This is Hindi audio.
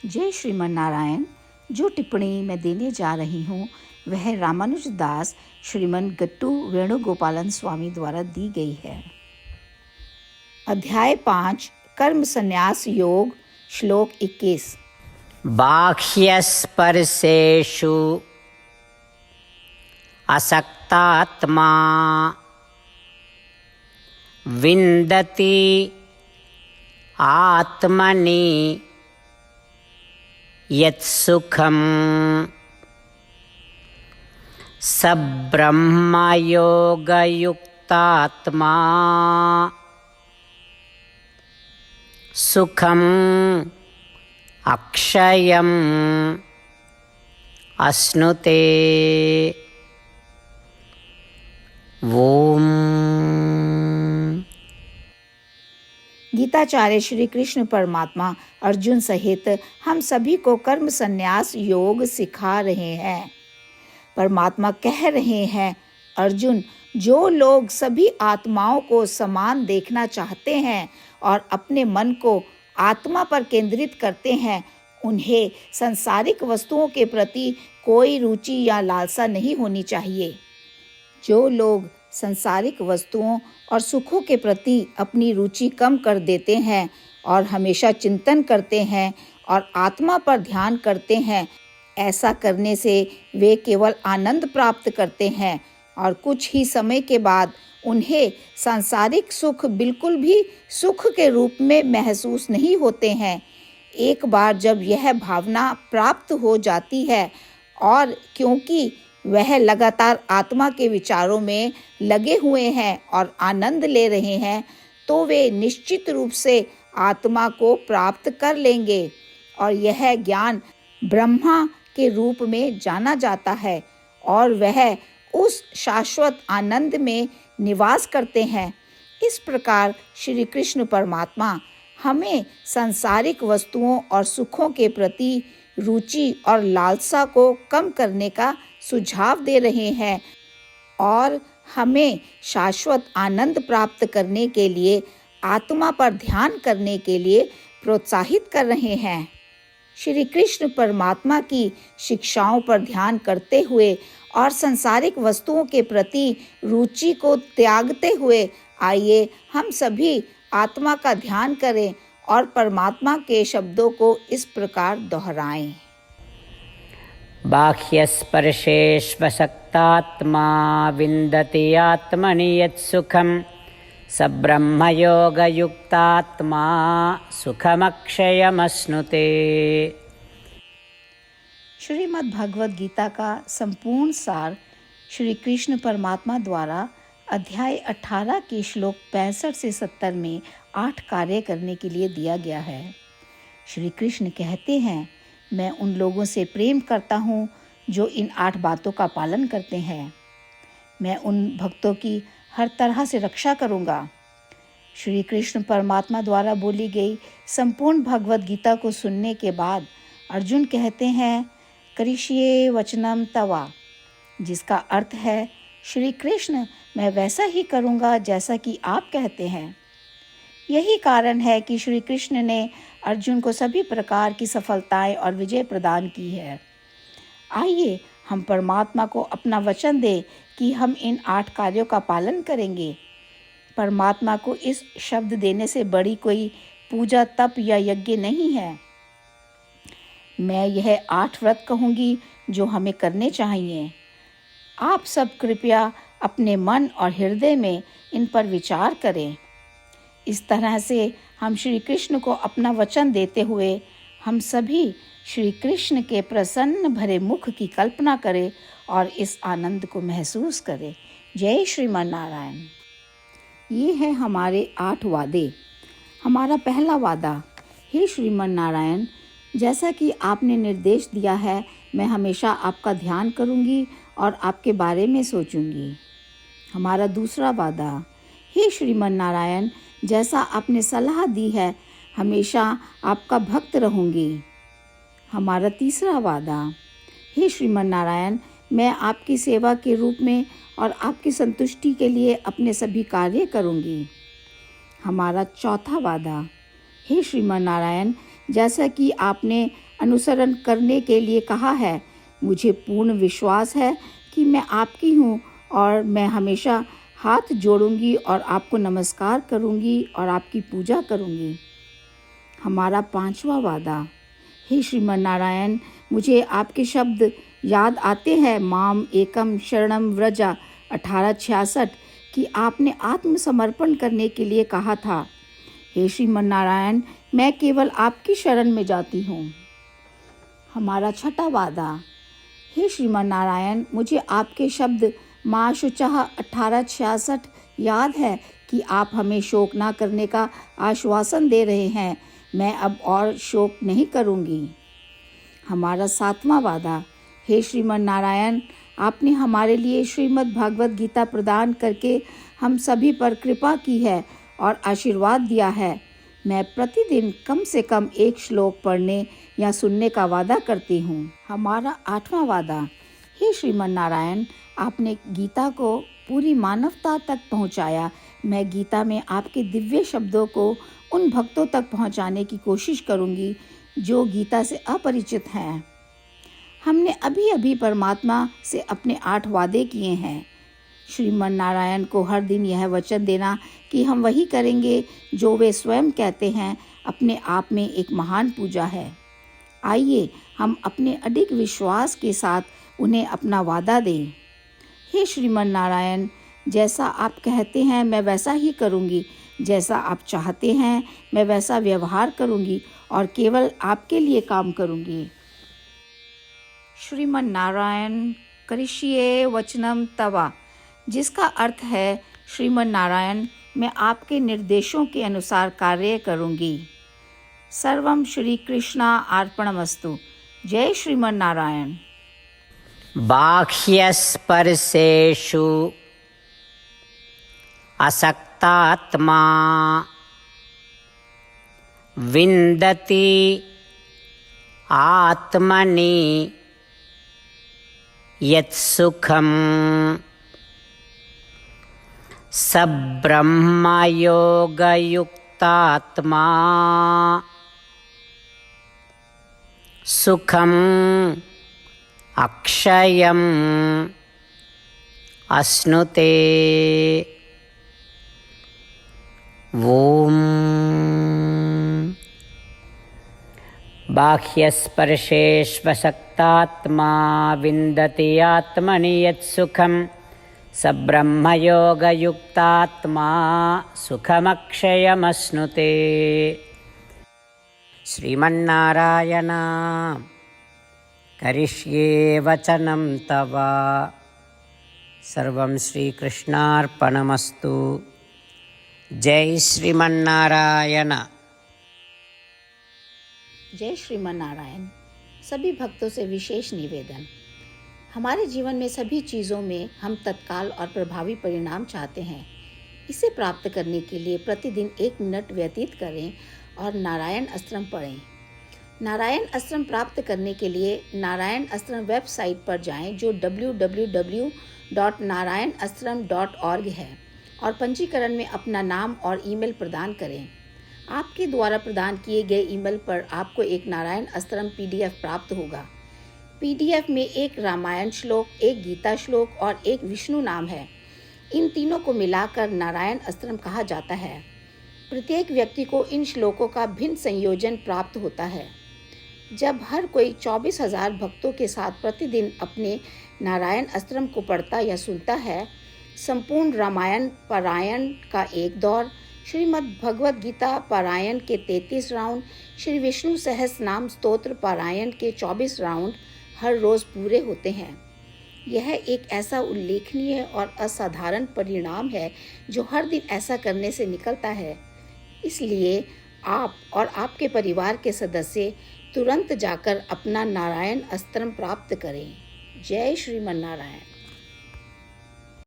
जय श्रीमन नारायण। जो टिप्पणी मैं देने जा रही हूँ वह रामानुज दास श्रीमन गट्टू वेणुगोपालन स्वामी द्वारा दी गई है। अध्याय 5 कर्म संन्यास योग, श्लोक 21। बाह्यस्पर्शेषु असक्तात्मा विन्दति आत्मनि यत्सुखं स ब्रह्मयोगयुक्तात्मा सुखम् अक्षयम् अश्नुते। ओम। गीताचार्य श्री कृष्ण परमात्मा अर्जुन सहित हम सभी को कर्म संन्यास योग सिखा रहे हैं। परमात्मा कह रहे हैं, अर्जुन, जो लोग सभी आत्माओं को समान देखना चाहते हैं और अपने मन को आत्मा पर केंद्रित करते हैं, उन्हें सांसारिक वस्तुओं के प्रति कोई रुचि या लालसा नहीं होनी चाहिए। जो लोग सांसारिक वस्तुओं और सुखों के प्रति अपनी रुचि कम कर देते हैं और हमेशा चिंतन करते हैं और आत्मा पर ध्यान करते हैं, ऐसा करने से वे केवल आनंद प्राप्त करते हैं और कुछ ही समय के बाद उन्हें सांसारिक सुख बिल्कुल भी सुख के रूप में महसूस नहीं होते हैं। एक बार जब यह भावना प्राप्त हो जाती है और क्योंकि वह लगातार आत्मा के विचारों में लगे हुए हैं और आनंद ले रहे हैं, तो वे निश्चित रूप से आत्मा को प्राप्त कर लेंगे और यह ज्ञान ब्रह्मा के रूप में जाना जाता है और वह उस शाश्वत आनंद में निवास करते हैं। इस प्रकार श्री कृष्ण परमात्मा हमें सांसारिक वस्तुओं और सुखों के प्रति रुचि और लालसा को कम करने का सुझाव दे रहे हैं और हमें शाश्वत आनंद प्राप्त करने के लिए आत्मा पर ध्यान करने के लिए प्रोत्साहित कर रहे हैं। श्री कृष्ण परमात्मा की शिक्षाओं पर ध्यान करते हुए और सांसारिक वस्तुओं के प्रति रुचि को त्यागते हुए आइए हम सभी आत्मा का ध्यान करें और परमात्मा के शब्दों को इस प्रकार दोहराएं। बाह्यस्पर्शेष्वसक्तात्मा विन्दति आत्मनि यत्सुखं स ब्रह्मयोगयुक्तात्मा सुखमक्षयमश्नुते। श्रीमद् भगवद गीता का संपूर्ण सार श्री कृष्ण परमात्मा द्वारा अध्याय 18 के श्लोक 65 से 70 में 8 कार्य करने के लिए दिया गया है। श्री कृष्ण कहते हैं, मैं उन लोगों से प्रेम करता हूँ जो इन 8 बातों का पालन करते हैं। मैं उन भक्तों की हर तरह से रक्षा करूँगा। श्री कृष्ण परमात्मा द्वारा बोली गई संपूर्ण भगवद गीता को सुनने के बाद अर्जुन कहते हैं, करिष्ये वचनम तवा, जिसका अर्थ है, श्री कृष्ण, मैं वैसा ही करूँगा जैसा कि आप कहते हैं। यही कारण है कि श्री कृष्ण ने अर्जुन को सभी प्रकार की सफलताएं और विजय प्रदान की है। आइए हम परमात्मा को अपना वचन दें कि हम इन 8 कार्यों का पालन करेंगे। परमात्मा को इस शब्द देने से बड़ी कोई पूजा, तप या यज्ञ नहीं है। मैं यह 8 व्रत कहूँगी जो हमें करने चाहिए। आप सब कृपया अपने मन और हृदय में इन पर विचार करें। इस तरह से हम श्री कृष्ण को अपना वचन देते हुए हम सभी श्री कृष्ण के प्रसन्न भरे मुख की कल्पना करें और इस आनंद को महसूस करें। जय श्रीमन नारायण। ये है हमारे 8 वादे। हमारा पहला वादा, हे श्रीमन नारायण, जैसा कि आपने निर्देश दिया है, मैं हमेशा आपका ध्यान करूंगी और आपके बारे में सोचूंगी। हमारा दूसरा वादा, हे श्रीमन नारायण, जैसा आपने सलाह दी है, हमेशा आपका भक्त रहूंगी। हमारा तीसरा वादा, हे श्रीमन नारायण, मैं आपकी सेवा के रूप में और आपकी संतुष्टि के लिए अपने सभी कार्य करूंगी। हमारा चौथा वादा, हे श्रीमन नारायण, जैसा कि आपने अनुसरण करने के लिए कहा है। मुझे पूर्ण विश्वास है कि मैं आपकी हूँ और मैं हमेशा हाथ जोड़ूंगी और आपको नमस्कार करूंगी और आपकी पूजा करूंगी। हमारा 5वां वादा। हे श्रीमन नारायण, मुझे आपके शब्द याद आते हैं, माम एकम शरणम व्रजा 1866, कि आपने आत्मसमर्पण करने के लिए कहा था। हे श्रीमन नारायण, मैं केवल आपकी शरण में जाती हूँ। हमारा 6वां वादा। हे श्रीमन नारायण, मुझे आपके शब्द माँ शुचः 1866 याद है कि आप हमें शोक ना करने का आश्वासन दे रहे हैं। मैं अब और शोक नहीं करूँगी। हमारा 7वां वादा। हे श्रीमन नारायण, आपने हमारे लिए श्रीमद् भागवत गीता प्रदान करके हम सभी पर कृपा की है और आशीर्वाद दिया है। मैं प्रतिदिन कम से कम एक श्लोक पढ़ने या सुनने का वादा करती हूँ। हमारा 8वां वादा। हे श्रीमन नारायण, आपने गीता को पूरी मानवता तक पहुँचाया। मैं गीता में आपके दिव्य शब्दों को उन भक्तों तक पहुँचाने की कोशिश करूँगी जो गीता से अपरिचित हैं। हमने अभी अभी परमात्मा से अपने 8 वादे किए हैं। श्रीमन नारायण को हर दिन यह वचन देना कि हम वही करेंगे जो वे स्वयं कहते हैं, अपने आप में एक महान पूजा है। आइए हम अपने अडिग विश्वास के साथ उन्हें अपना वादा दें। हे श्रीमन नारायण, जैसा आप कहते हैं मैं वैसा ही करूँगी। जैसा आप चाहते हैं मैं वैसा व्यवहार करूँगी और केवल आपके लिए काम करूँगी। श्रीमन नारायण करिष्ये वचनम तवा, जिसका अर्थ है, श्रीमन नारायण, मैं आपके निर्देशों के अनुसार कार्य करूँगी। सर्वम श्री कृष्णा अर्पणमस्तु। जय श्रीमन नारायण। बाह्यस्पर्शेषु असक्तात्मा विन्दति आत्मनि यत्सुखं स ब्रह्मयोगयुक्तात्मा सुखम् अक्षयम् अश्नुते। ॐ बाह्यस्पर्शेष्वसक्तात्मा विन्दति आत्मनि यत्सुखं स ब्रह्मयोगयुक्तात्मा सुखमक्षयमश्नुते। श्रीमन्नारायण करिष्ये वचनं तव। सर्वं श्रीकृष्णार्पणमस्तु। जय श्रीमन्नारायण। जय श्रीमन नारायण। सभी भक्तों से विशेष निवेदन। हमारे जीवन में सभी चीज़ों में हम तत्काल और प्रभावी परिणाम चाहते हैं। इसे प्राप्त करने के लिए प्रतिदिन 1 मिनट व्यतीत करें और नारायण अस्त्रम पढ़ें। नारायण अस्त्रम प्राप्त करने के लिए नारायण अस्त्रम वेबसाइट पर जाएं, जो www.narayanastram.org है, और पंजीकरण में अपना नाम और ईमेल प्रदान करें। आपके द्वारा प्रदान किए गए ईमेल पर आपको एक नारायण अस्त्रम PDF प्राप्त होगा। PDF में 1 रामायण श्लोक, 1 गीता श्लोक और 1 विष्णु नाम है। इन तीनों को मिलाकर नारायण अस्त्रम कहा जाता है। प्रत्येक व्यक्ति को इन श्लोकों का भिन्न संयोजन प्राप्त होता है। जब हर कोई 24,000 भक्तों के साथ प्रतिदिन अपने नारायण अस्त्रम को पढ़ता या सुनता है, संपूर्ण रामायण पारायण का 1 दौर, श्रीमद् भगवद गीता पारायण के 33 राउंड, श्री विष्णु सहस्त्र नाम स्तोत्र पारायण के 24 राउंड हर रोज़ पूरे होते हैं। यह एक ऐसा उल्लेखनीय और असाधारण परिणाम है जो हर दिन ऐसा करने से निकलता है। इसलिए आप और आपके परिवार के सदस्य तुरंत जाकर अपना नारायण अस्त्रम प्राप्त करें। जय श्रीमन नारायण।